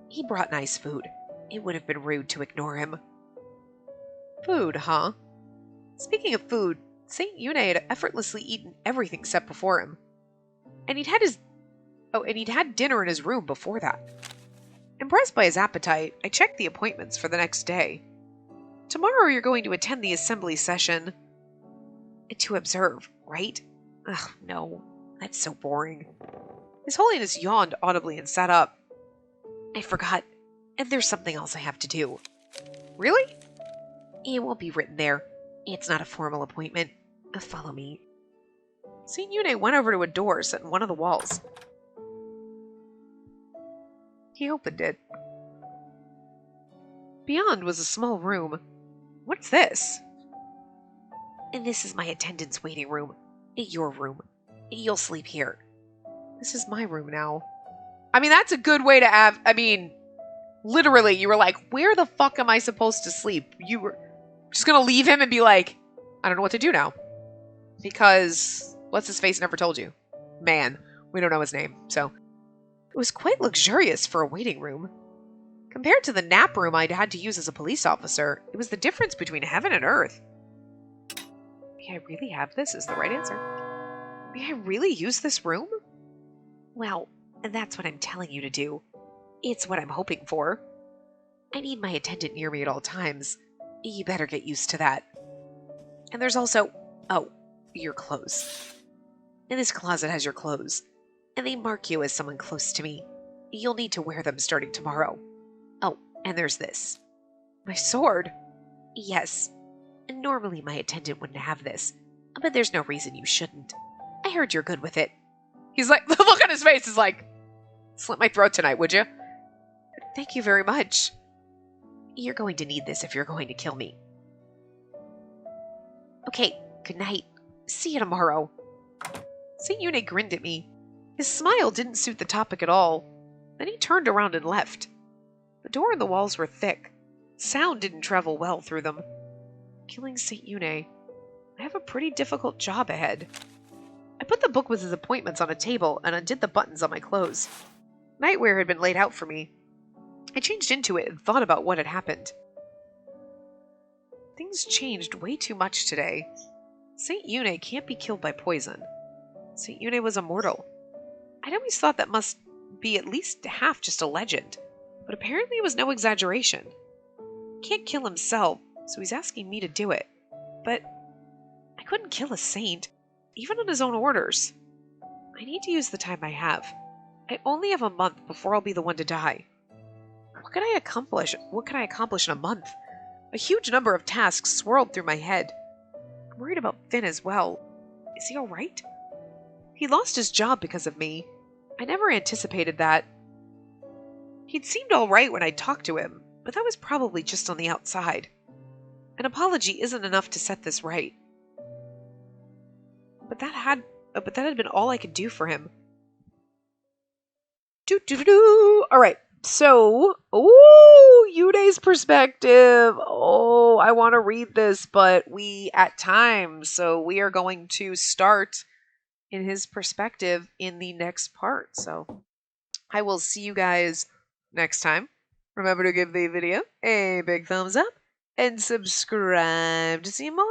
He brought nice food. It would have been rude to ignore him. Food, huh? Speaking of food, St. Une had effortlessly eaten everything set before him. And he'd had dinner in his room before that. Impressed by his appetite, I checked the appointments for the next day. Tomorrow you're going to attend the assembly session. To observe, right? Ugh, no. That's so boring. His Holiness yawned audibly and sat up. I forgot. And there's something else I have to do. Really? It won't be written there. It's not a formal appointment. Follow me. St. Une went over to a door set in one of the walls. He opened it. Beyond was a small room. What's this? And this is my attendant's waiting room. Your room. You'll sleep here. This is my room now. I mean, that's a good way to have... literally, you were like, where the fuck am I supposed to sleep? You were just gonna leave him and be like, I don't know what to do now. Because, what's his face never told you? Man. We don't know his name, so... It was quite luxurious for a waiting room. Compared to the nap room I'd had to use as a police officer, it was the difference between heaven and earth. May I really have this is the right answer. May I really use this room? Well, that's what I'm telling you to do. It's what I'm hoping for. I need my attendant near me at all times. You better get used to that. And there's also... Oh, your clothes. And this closet has your clothes. And they mark you as someone close to me. You'll need to wear them starting tomorrow. Oh, and there's this. My sword? Yes. Normally my attendant wouldn't have this, but there's no reason you shouldn't. I heard you're good with it. He's like, the look on his face is like, slit my throat tonight, would you? Thank you very much. You're going to need this if you're going to kill me. Okay, good night. See you tomorrow. St. Une grinned at me. His smile didn't suit the topic at all. Then he turned around and left. The door and the walls were thick. Sound didn't travel well through them. Killing St. Yune. I have a pretty difficult job ahead. I put the book with his appointments on a table and undid the buttons on my clothes. Nightwear had been laid out for me. I changed into it and thought about what had happened. Things changed way too much today. St. Yune can't be killed by poison. St. Yune was immortal. I'd always thought that must be at least half just a legend, but apparently it was no exaggeration. He can't kill himself, so he's asking me to do it. But I couldn't kill a saint, even on his own orders. I need to use the time I have. I only have a month before I'll be the one to die. What could I accomplish? What can I accomplish in a month? A huge number of tasks swirled through my head. I'm worried about Finn as well. Is he alright? He lost his job because of me. I never anticipated that. He'd seemed alright when I talked to him, but that was probably just on the outside. An apology isn't enough to set this right. But that had been all I could do for him. Alright, so, Yude's perspective. Oh, I want to read this, but we at time, so we are going to start in his perspective in the next part. So I will see you guys next time. Remember to give the video a big thumbs up and subscribe to see more.